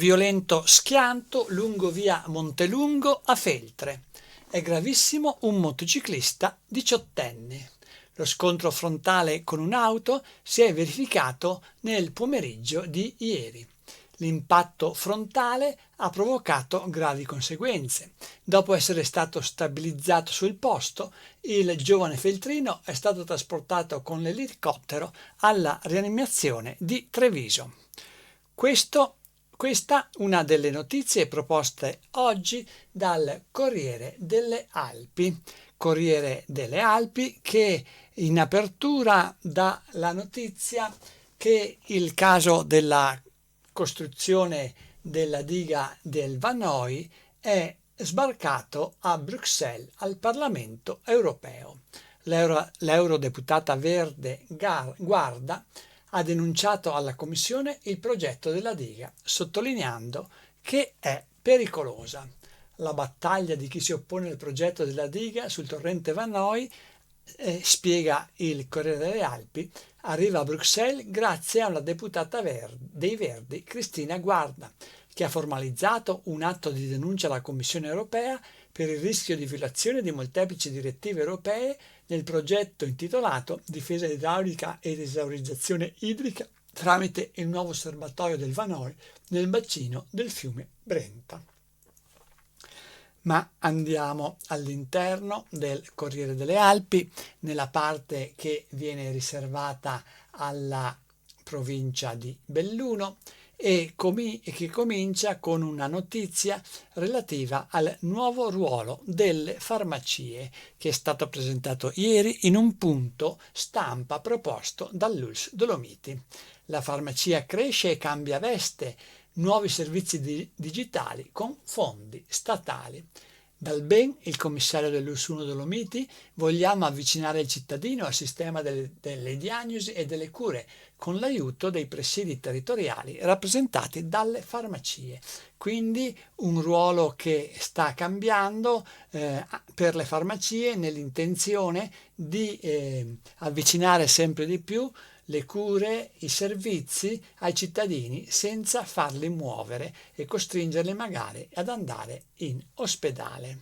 Violento schianto lungo via Montelungo a Feltre. È gravissimo un motociclista diciottenne. Lo scontro frontale con un'auto si è verificato nel pomeriggio di ieri. L'impatto frontale ha provocato gravi conseguenze. Dopo essere stato stabilizzato sul posto, il giovane feltrino è stato trasportato con l'elicottero alla rianimazione di Treviso. Questa una delle notizie proposte oggi dal Corriere delle Alpi. Corriere delle Alpi che in apertura dà la notizia che il caso della costruzione della diga del Vanoy è sbarcato a Bruxelles al Parlamento europeo. L'eurodeputata verde Guarda ha denunciato alla Commissione il progetto della diga, sottolineando che è pericolosa. La battaglia di chi si oppone al progetto della diga sul torrente Vanoy, spiega il Corriere delle Alpi, arriva a Bruxelles grazie a una deputata dei Verdi, Cristina Guarda, che ha formalizzato un atto di denuncia alla Commissione europea per il rischio di violazione di molteplici direttive europee nel progetto intitolato Difesa idraulica ed esaurizzazione idrica tramite il nuovo serbatoio del Vanoy nel bacino del fiume Brenta. Ma andiamo all'interno del Corriere delle Alpi, nella parte che viene riservata alla provincia di Belluno e che comincia con una notizia relativa al nuovo ruolo delle farmacie che è stato presentato ieri in un punto stampa proposto dall'Ulss Dolomiti. La farmacia cresce e cambia veste, nuovi servizi digitali con fondi statali. Dal Ben, il commissario dell'Ulss 1 Dolomiti, vogliamo avvicinare il cittadino al sistema delle diagnosi e delle cure con l'aiuto dei presidi territoriali rappresentati dalle farmacie. Quindi un ruolo che sta cambiando per le farmacie nell'intenzione di avvicinare sempre di più le cure, i servizi ai cittadini senza farli muovere e costringerli magari ad andare in ospedale.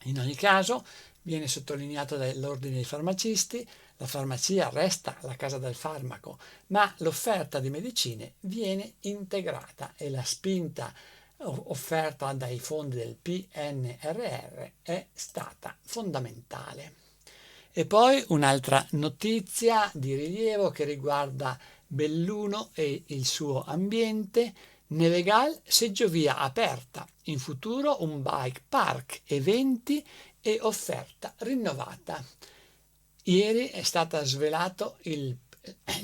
In ogni caso, viene sottolineato dall'ordine dei farmacisti, la farmacia resta la casa del farmaco, ma l'offerta di medicine viene integrata e la spinta offerta dai fondi del PNRR è stata fondamentale. E poi un'altra notizia di rilievo che riguarda Belluno e il suo ambiente. Nevegal, seggiovia aperta, in futuro un bike park, eventi e offerta rinnovata. Ieri è stato svelato il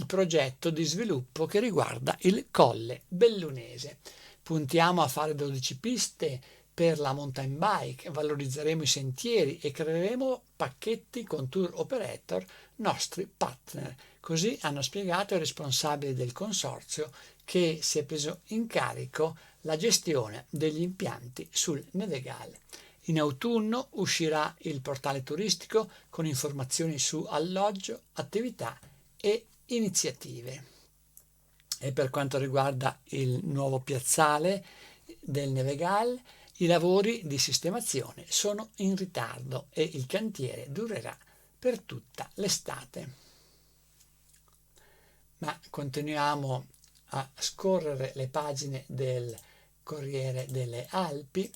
progetto di sviluppo che riguarda il Colle Bellunese. Puntiamo a fare 12 piste per la mountain bike, valorizzeremo i sentieri e creeremo pacchetti con tour operator nostri partner. Così hanno spiegato i responsabili del consorzio che si è preso in carico la gestione degli impianti sul Nevegal. In autunno uscirà il portale turistico con informazioni su alloggio, attività e iniziative. E per quanto riguarda il nuovo piazzale del Nevegal, i lavori di sistemazione sono in ritardo e il cantiere durerà per tutta l'estate. Ma continuiamo a scorrere le pagine del Corriere delle Alpi.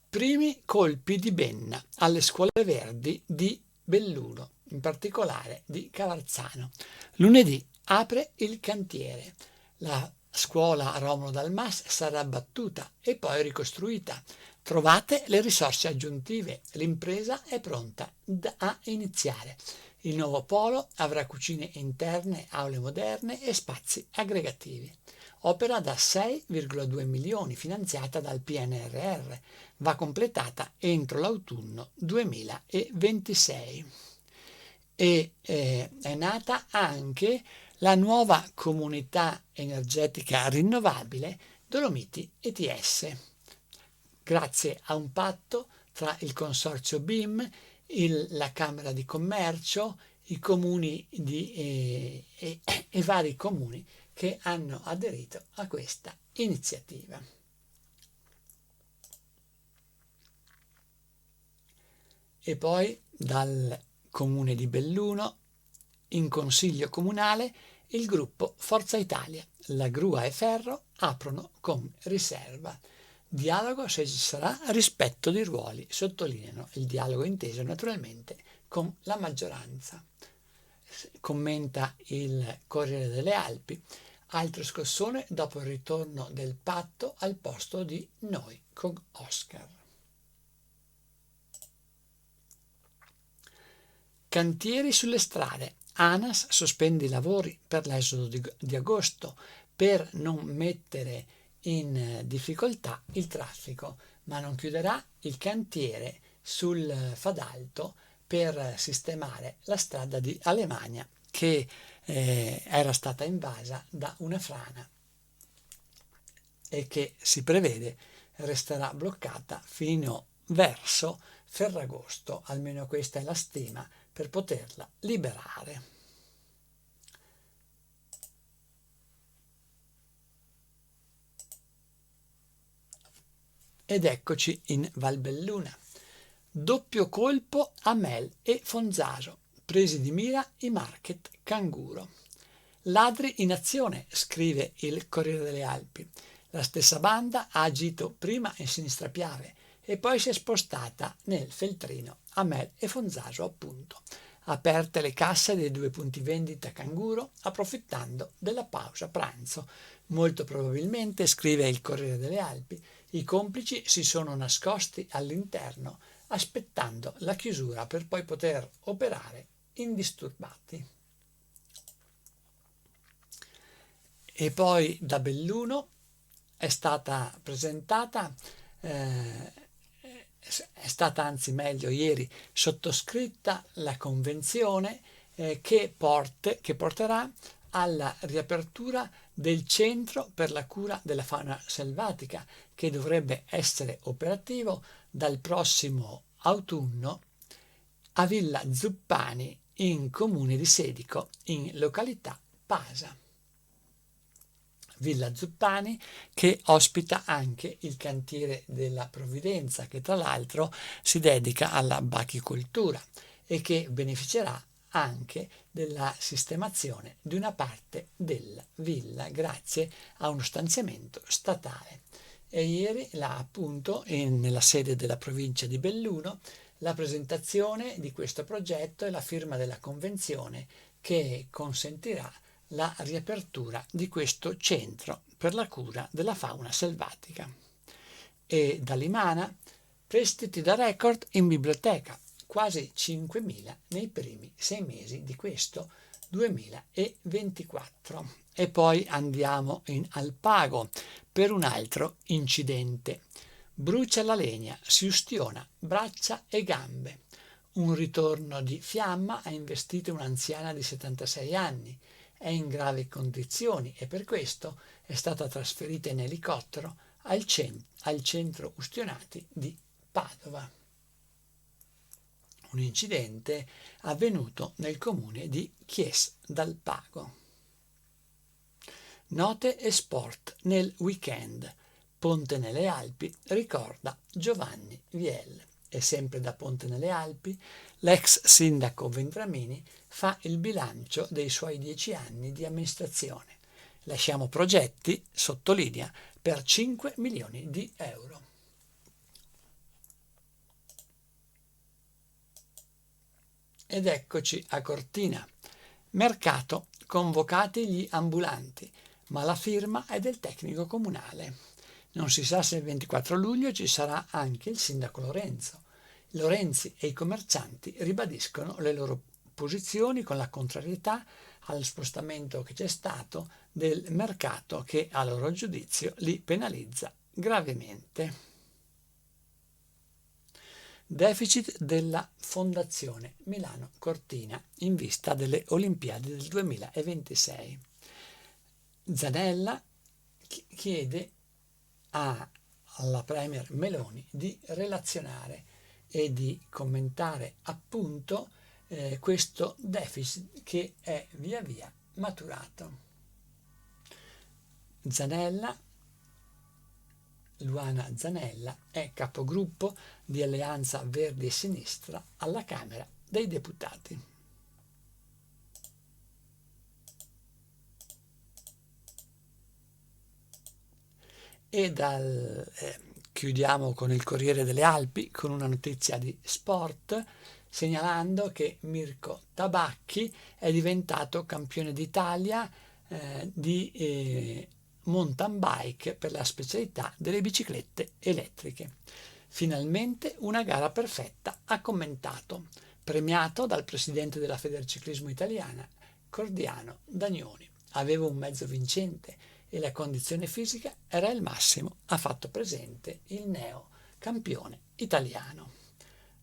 Primi colpi di benna alle scuole verdi di Belluno, in particolare di Cavarzano. Lunedì apre il cantiere. La scuola Romolo Dal Mas sarà abbattuta e poi ricostruita. Trovate le risorse aggiuntive. L'impresa è pronta a iniziare. Il nuovo polo avrà cucine interne, aule moderne e spazi aggregativi. Opera da 6,2 milioni finanziata dal PNRR. Va completata entro l'autunno 2026. E è nata anche la nuova comunità energetica rinnovabile Dolomiti ETS, grazie a un patto tra il consorzio BIM, la Camera di Commercio i comuni e vari comuni che hanno aderito a questa iniziativa. E poi dal comune di Belluno, in consiglio comunale, il gruppo Forza Italia, la Grua e Ferro aprono come riserva. Dialogo se ci sarà rispetto di ruoli, sottolineano il dialogo inteso naturalmente con la maggioranza. Commenta il Corriere delle Alpi, altro scossone dopo il ritorno del patto al posto di Noi con Oscar. Cantieri sulle strade. ANAS sospende i lavori per l'esodo di agosto per non mettere in difficoltà il traffico, ma non chiuderà il cantiere sul Fadalto per sistemare la strada di Alemagna che era stata invasa da una frana e che si prevede resterà bloccata fino verso Ferragosto, almeno questa è la stima, per poterla liberare. Ed eccoci in Valbelluna. Doppio colpo a Mel e Fonzaso, presi di mira i market canguro. Ladri in azione, scrive il Corriere delle Alpi. La stessa banda ha agito prima in Sinistra Piave e poi si è spostata nel Feltrino, a Mel e Fonzaso appunto, aperte le casse dei due punti vendita canguro approfittando della pausa pranzo. Molto probabilmente, scrive il Corriere delle Alpi, i complici si sono nascosti all'interno aspettando la chiusura per poi poter operare indisturbati. E poi da Belluno è stata presentata, è stata anzi meglio ieri sottoscritta la convenzione che porterà alla riapertura del centro per la cura della fauna selvatica, che dovrebbe essere operativo dal prossimo autunno a Villa Zuppani in comune di Sedico, in località Pasa. Villa Zuppani che ospita anche il cantiere della Provvidenza, che tra l'altro si dedica alla bachicoltura e che beneficerà anche della sistemazione di una parte della villa grazie a uno stanziamento statale. E ieri appunto nella sede della provincia di Belluno la presentazione di questo progetto e la firma della convenzione che consentirà la riapertura di questo centro per la cura della fauna selvatica. E da Limana, prestiti da record in biblioteca, quasi 5.000 nei primi 6 mesi di questo 2024. E poi andiamo in Alpago per un altro incidente. Brucia la legna, si ustiona braccia e gambe. Un ritorno di fiamma ha investito un'anziana di 76 anni. È in gravi condizioni e per questo è stata trasferita in elicottero al centro ustionati di Padova. Un incidente avvenuto nel comune di Chies dal Pago. Note e sport nel weekend. Ponte nelle Alpi ricorda Giovanni Viel. E sempre da Ponte nelle Alpi, l'ex sindaco Vendramini fa il bilancio dei suoi 10 anni di amministrazione. Lasciamo progetti, sottolinea, per 5 milioni di euro. Ed eccoci a Cortina. Mercato, convocati gli ambulanti, ma la firma è del tecnico comunale. Non si sa se il 24 luglio ci sarà anche il sindaco Lorenzo. Lorenzi e i commercianti ribadiscono le loro posizioni con la contrarietà allo spostamento che c'è stato del mercato che a loro giudizio li penalizza gravemente. Deficit della Fondazione Milano Cortina in vista delle Olimpiadi del 2026. Zanella chiede alla Premier Meloni di relazionare e di commentare appunto questo deficit che è via via maturato. Luana Zanella è capogruppo di Alleanza Verdi e Sinistra alla Camera dei Deputati. Chiudiamo con il Corriere delle Alpi con una notizia di sport, segnalando che Mirko Tabacchi è diventato campione d'Italia di mountain bike per la specialità delle biciclette elettriche. Finalmente una gara perfetta, ha commentato, premiato dal presidente della Federciclismo Italiana, Cordiano Dagnoni. Avevo un mezzo vincente e la condizione fisica era il massimo, ha fatto presente il neo campione italiano.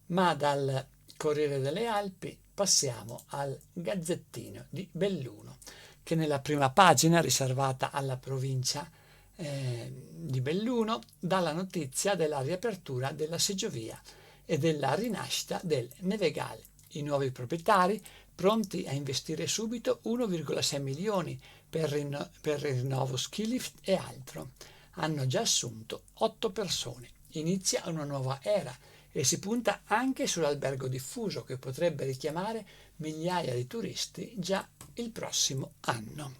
Ma dal Corriere delle Alpi passiamo al Gazzettino di Belluno, che nella prima pagina, riservata alla provincia di Belluno, dà la notizia della riapertura della seggiovia e della rinascita del Nevegale. I nuovi proprietari pronti a investire subito 1,6 milioni per il rinnovo ski lift e altro. Hanno già assunto 8 persone. Inizia una nuova era e si punta anche sull'albergo diffuso che potrebbe richiamare migliaia di turisti già il prossimo anno.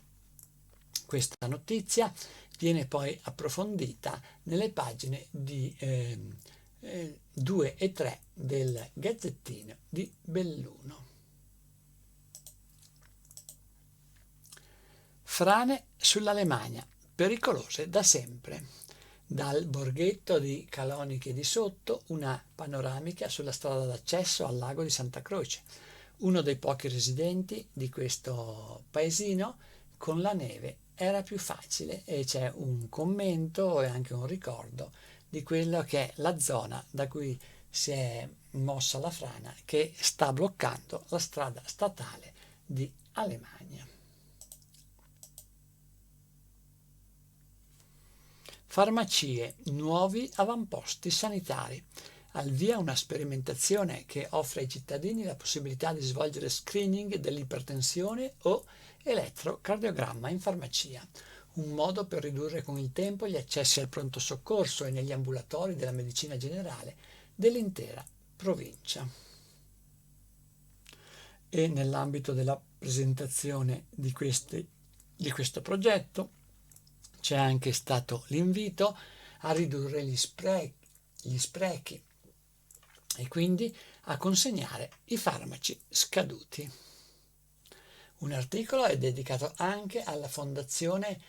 Questa notizia viene poi approfondita nelle pagine di 2 e 3 del Gazzettino di Belluno. Frane sull'Alemagna, pericolose da sempre. Dal borghetto di Caloniche di Sotto una panoramica sulla strada d'accesso al lago di Santa Croce, uno dei pochi residenti di questo paesino. Con la neve era più facile, e c'è un commento e anche un ricordo di quello che è la zona da cui si è mossa la frana, che sta bloccando la strada statale di Alemagna. Farmacie, nuovi avamposti sanitari. Al via una sperimentazione che offre ai cittadini la possibilità di svolgere screening dell'ipertensione o elettrocardiogramma in farmacia, un modo per ridurre con il tempo gli accessi al pronto soccorso e negli ambulatori della medicina generale dell'intera provincia. E nell'ambito della presentazione di questo progetto c'è anche stato l'invito a ridurre gli sprechi e quindi a consegnare i farmaci scaduti. Un articolo è dedicato anche alla Fondazione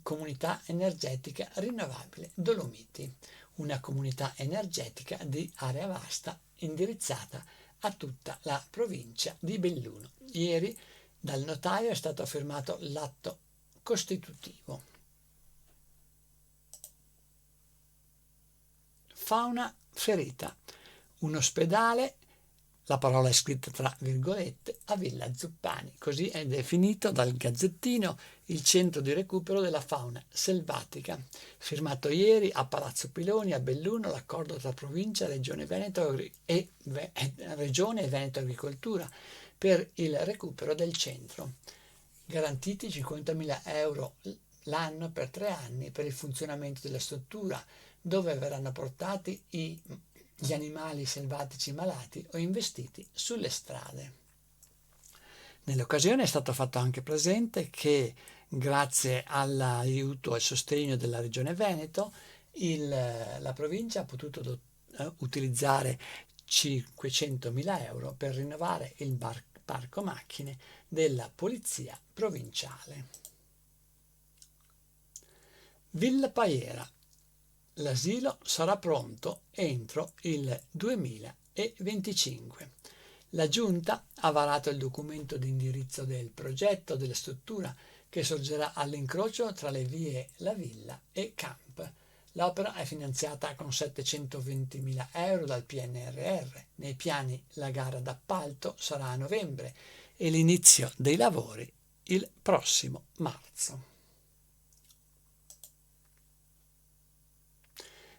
Comunità Energetica Rinnovabile Dolomiti, una comunità energetica di area vasta indirizzata a tutta la provincia di Belluno. Ieri dal notaio è stato firmato l'atto costitutivo. Fauna ferita. Un ospedale, la parola è scritta tra virgolette, a Villa Zuppani. Così è definito dal Gazzettino il centro di recupero della fauna selvatica. Firmato ieri a Palazzo Piloni a Belluno l'accordo tra provincia, Regione Veneto e Veneto Agricoltura per il recupero del centro. Garantiti 50.000 euro l'anno per 3 anni per il funzionamento della struttura, dove verranno portati gli animali selvatici malati o investiti sulle strade. Nell'occasione è stato fatto anche presente che grazie all'aiuto e al sostegno della Regione Veneto la provincia ha potuto utilizzare 500.000 euro per rinnovare il parco macchine della Polizia Provinciale. Villa Paiera. L'asilo sarà pronto entro il 2025. La Giunta ha varato il documento di indirizzo del progetto della struttura che sorgerà all'incrocio tra le vie La Villa e Camp. L'opera è finanziata con 720.000 euro dal PNRR. Nei piani la gara d'appalto sarà a novembre e l'inizio dei lavori il prossimo marzo.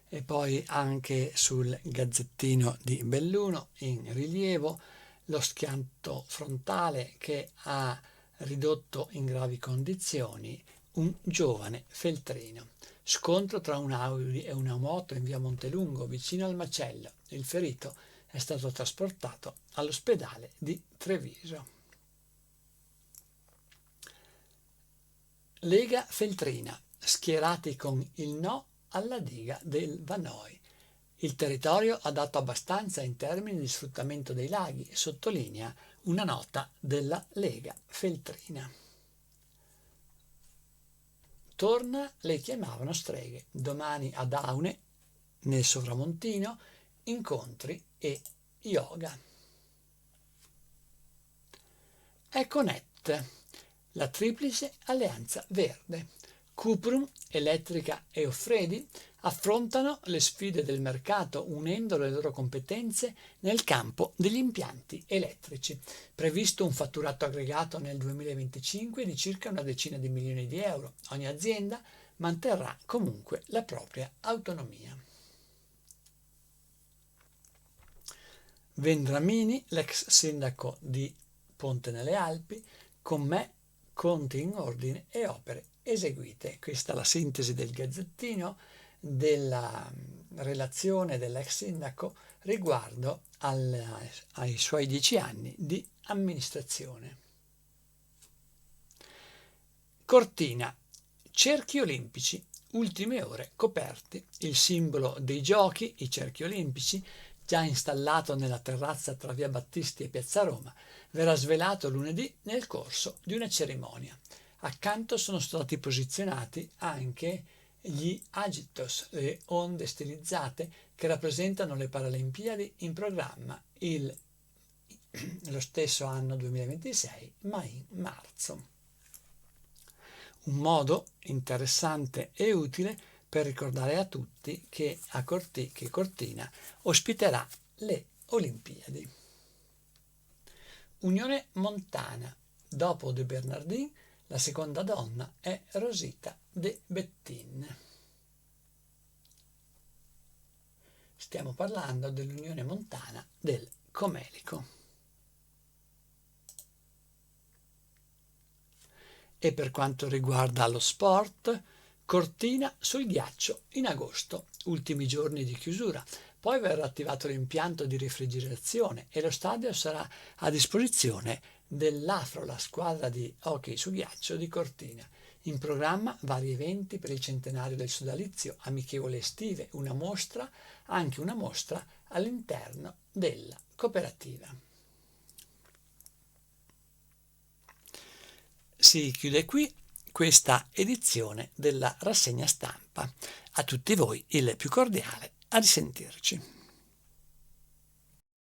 e poi anche sul gazzettino di Belluno in rilievo lo schianto frontale che ha ridotto in gravi condizioni un giovane feltrino. Scontro tra un Audi e una moto in via Montelungo vicino al macello. Il ferito è stato trasportato all'ospedale di Treviso. Lega Feltrina, schierati con il no alla diga del Vanoi. Il territorio ha dato abbastanza in termini di sfruttamento dei laghi, sottolinea una nota della Lega Feltrina. Torna le chiamavano streghe. Domani ad Aune, nel Sovramontino, incontri e yoga. Econet, la triplice alleanza verde. Cuprum, Elettrica e Offredi affrontano le sfide del mercato unendo le loro competenze nel campo degli impianti elettrici. Previsto un fatturato aggregato nel 2025 di circa una decina di milioni di euro. Ogni azienda manterrà comunque la propria autonomia. Vendramini, l'ex sindaco di Ponte nelle Alpi, con me conti in ordine e opere eseguite. Questa è la sintesi del gazzettino della relazione dell'ex sindaco riguardo ai suoi 10 anni di amministrazione. Cortina, cerchi olimpici, ultime ore coperti. Il simbolo dei giochi, i cerchi olimpici, già installato nella terrazza tra via Battisti e piazza Roma, verrà svelato lunedì nel corso di una cerimonia. Accanto sono stati posizionati anche gli agitos, le onde stilizzate che rappresentano le Paralimpiadi in programma lo stesso anno 2026, ma in marzo. Un modo interessante e utile per ricordare a tutti che Cortina ospiterà le Olimpiadi. Unione Montana. Dopo De Bernardin, la seconda donna è Rosita De Bettin. Stiamo parlando dell'Unione Montana del Comelico. E per quanto riguarda lo sport, Cortina sul ghiaccio in agosto, ultimi giorni di chiusura. Poi verrà attivato l'impianto di refrigerazione e lo stadio sarà a disposizione dell'Afro, la squadra di hockey su ghiaccio di Cortina. In programma vari eventi per il centenario del sodalizio, amichevoli estive, anche una mostra all'interno della cooperativa. Si chiude qui questa edizione della rassegna stampa. A tutti voi il più cordiale a risentirci.